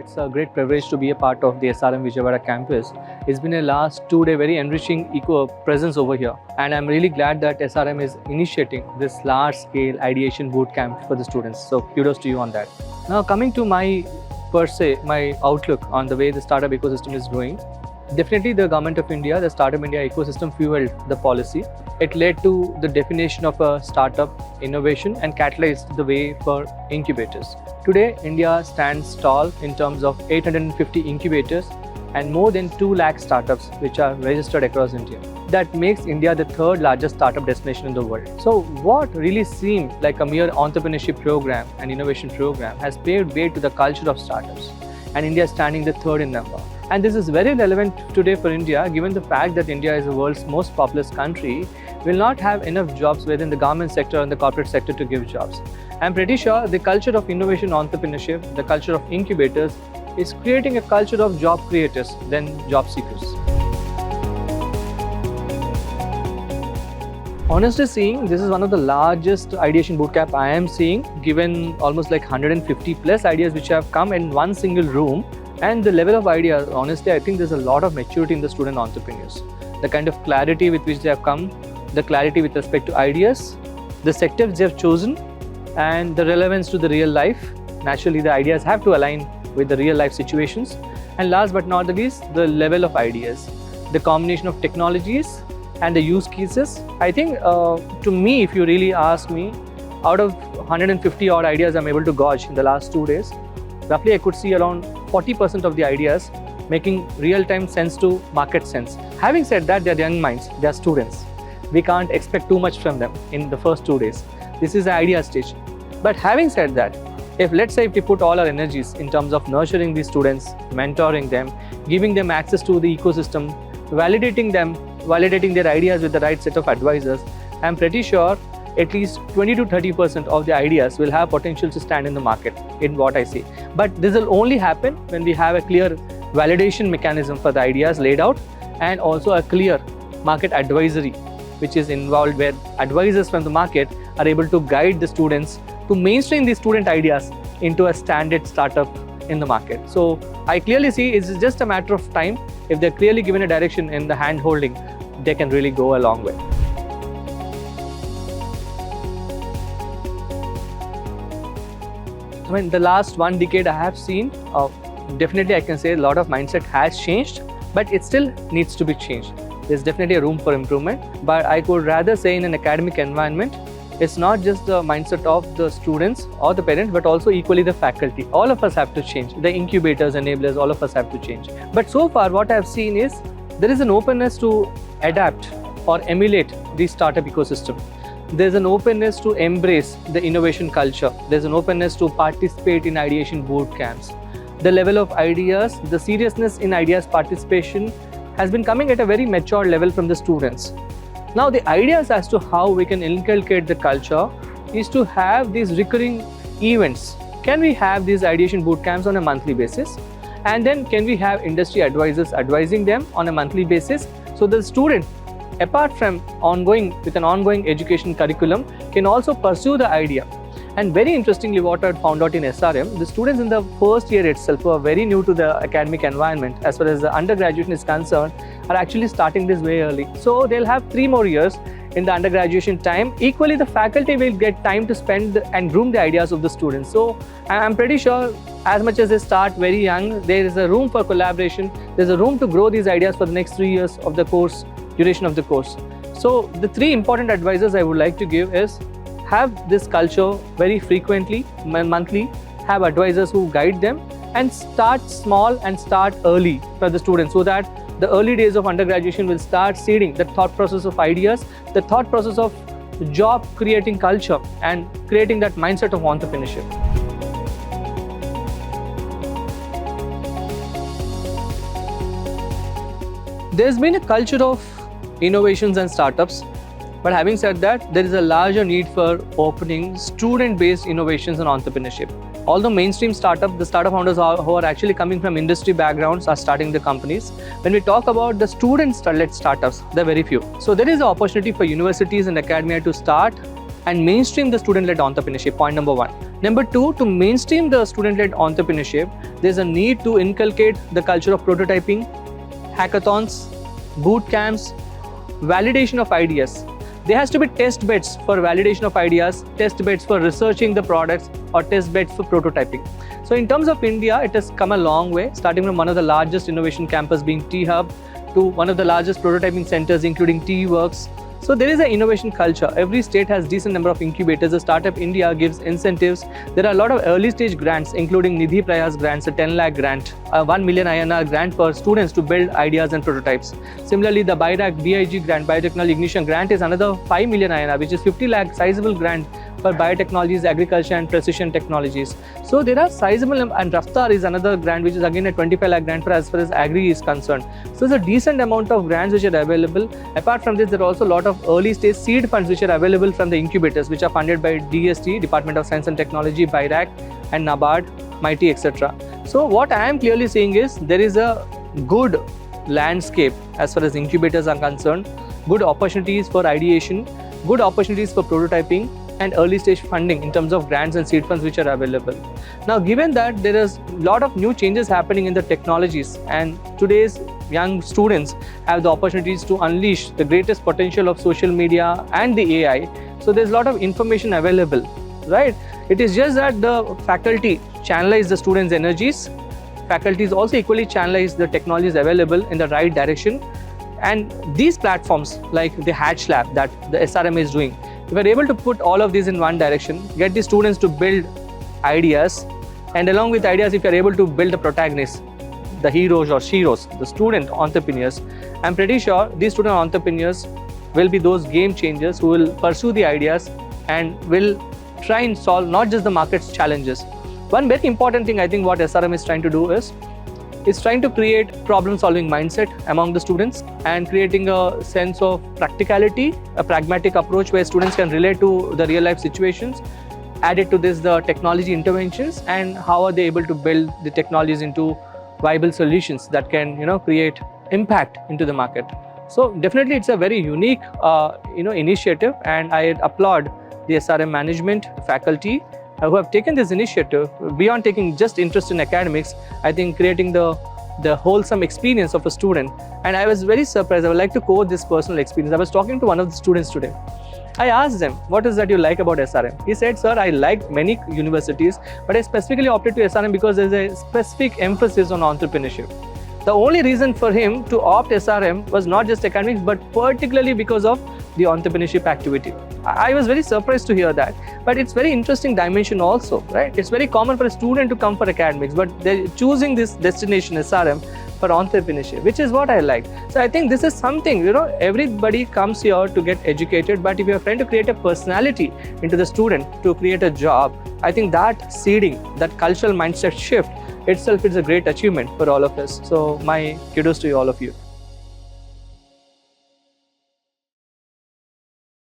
it's a great privilege to be a part of the SRM Vijayawada campus. It's been a last 2-day very enriching presence over here, and I'm really glad that SRM is initiating this large-scale ideation bootcamp for the students. So kudos to you on that. Now coming to my outlook on the way the startup ecosystem is growing. Definitely the Government of India, the Startup India ecosystem fueled the policy. It led to the definition of a startup innovation and catalyzed the way for incubators. Today, India stands tall in terms of 850 incubators and more than 2 lakh startups which are registered across India. That makes India the 3rd largest startup destination in the world. So what really seemed like a mere entrepreneurship program and innovation program has paved way to the culture of startups, and India is standing the 3rd in number. And this is very relevant today for India, given the fact that India is the world's most populous country, will not have enough jobs within the government sector and the corporate sector to give jobs. I'm pretty sure the culture of innovation entrepreneurship, the culture of incubators, is creating a culture of job creators than job seekers. Honestly seeing, this is one of the largest ideation bootcamp I am seeing, given almost like 150 plus ideas which have come in one single room. And the level of ideas, honestly, I think there's a lot of maturity in the student entrepreneurs. The kind of clarity with which they have come, the clarity with respect to ideas, the sectors they have chosen, and the relevance to the real life. Naturally, the ideas have to align with the real life situations. And last but not the least, the level of ideas, the combination of technologies and the use cases. I think to me, if you really ask me, out of 150 odd ideas I'm able to gauge in the last 2 days, roughly I could see around 40% of the ideas making real-time sense to market sense. Having said that, they are young minds, they are students. We can't expect too much from them in the first 2 days. This is the idea stage. But having said that, let's say if we put all our energies in terms of nurturing these students, mentoring them, giving them access to the ecosystem, validating their ideas with the right set of advisors, I'm pretty sure at least 20 to 30% of the ideas will have potential to stand in the market, in what I see. But this will only happen when we have a clear validation mechanism for the ideas laid out, and also a clear market advisory which is involved, where advisors from the market are able to guide the students to mainstream these student ideas into a standard startup in the market. So I clearly see it's just a matter of time. If they're clearly given a direction in the hand holding, they can really go a long way. I mean, the last 1 decade I have seen, definitely I can say a lot of mindset has changed, but it still needs to be changed. There's definitely a room for improvement, but I could rather say in an academic environment, it's not just the mindset of the students or the parents, but also equally the faculty. All of us have to change. The incubators, enablers, all of us have to change. But so far what I've seen is there is an openness to adapt or emulate the startup ecosystem. There's an openness to embrace the innovation culture. There's an openness to participate in ideation boot camps. The level of ideas, the seriousness in ideas participation has been coming at a very mature level from the students. Now the ideas as to how we can inculcate the culture is to have these recurring events. Can we have these ideation boot camps on a monthly basis? And then can we have industry advisors advising them on a monthly basis, so the student, apart from with an ongoing education curriculum, can also pursue the idea. And very interestingly, what I found out in SRM, the students in the first year itself who are very new to the academic environment, as far as the undergraduation is concerned, are actually starting this way early. So they'll have 3 more years in the undergraduation time. Equally, the faculty will get time to spend and groom the ideas of the students. So I'm pretty sure as much as they start very young, there is a room for collaboration. There's a room to grow these ideas for the next 3 years of the course, duration of the course. So the 3 important advices I would like to give is, have this culture very frequently, monthly, have advisors who guide them, and start small and start early for the students, so that the early days of undergraduation will start seeding the thought process of ideas, the thought process of job creating culture, and creating that mindset of entrepreneurship. There's been a culture of innovations and startups, but having said that, there is a larger need for opening student-based innovations and entrepreneurship. Although mainstream the startup founders who are actually coming from industry backgrounds are starting the companies, when we talk about the student-led startups, there are very few. So there is an opportunity for universities and academia to start and mainstream the student-led entrepreneurship, point number one. Number two, to mainstream the student-led entrepreneurship, there's a need to inculcate the culture of prototyping, hackathons, boot camps, validation of ideas. There has to be test beds for validation of ideas, test beds for researching the products, or test beds for prototyping. So in terms of India, it has come a long way, starting from one of the largest innovation campus being T-Hub to one of the largest prototyping centers including T-Works. So there is an innovation culture. Every state has decent number of incubators. The Startup India gives incentives. There are a lot of early stage grants, including Nidhi Prayas grants, a 10 lakh grant, a 1 million INR grant for students to build ideas and prototypes. Similarly, the BIG grant, Biotechnology Ignition grant, is another 5 million INR, which is 50 lakh sizable grant for biotechnologies, agriculture and precision technologies. So there are sizable, and Raftar is another grant, which is again a 25 lakh grant for as far as agri is concerned. So there's a decent amount of grants which are available. Apart from this, there are also a lot of early stage seed funds which are available from the incubators, which are funded by DST, Department of Science and Technology, BIRAC and NABARD, MITI, etc. So what I am clearly seeing is there is a good landscape as far as incubators are concerned, good opportunities for ideation, good opportunities for prototyping, and early stage funding in terms of grants and seed funds which are available. Now, given that there is a lot of new changes happening in the technologies, and today's young students have the opportunities to unleash the greatest potential of social media and the AI, so there's a lot of information available, right? It is just that the faculty channelize the students' energies. Faculties also equally channelize the technologies available in the right direction. And these platforms like the Hatch Lab that the SRM is doing, if we are able to put all of these in one direction, get the students to build ideas, and along with ideas, if you are able to build the protagonists, the heroes or sheroes, the student entrepreneurs, I'm pretty sure these student entrepreneurs will be those game changers who will pursue the ideas and will try and solve not just the market's challenges. One very important thing I think what SRM is trying to do is trying to create problem-solving mindset among the students and creating a sense of practicality, a pragmatic approach where students can relate to the real-life situations. Added to this, the technology interventions and how are they able to build the technologies into viable solutions that can, create impact into the market. So definitely, it's a very unique, initiative, and I applaud the SRM management, faculty, who have taken this initiative beyond taking just interest in academics. I think creating the wholesome experience of a student. And I was very surprised. I would like to quote this personal experience. I was talking to one of the students today. I asked them, what is that you like about SRM? He said, sir, I like many universities, but I specifically opted to SRM because there's a specific emphasis on entrepreneurship. The only reason for him to opt SRM was not just academics, but particularly because of the entrepreneurship activity. I was very surprised to hear that, but it's very interesting dimension also, right? It's very common for a student to come for academics, but they're choosing this destination SRM for entrepreneurship, which is what I like. So I think this is something, everybody comes here to get educated, but if you're trying to create a personality into the student to create a job, I think that seeding, that cultural mindset shift itself is a great achievement for all of us. So my kudos to all of you.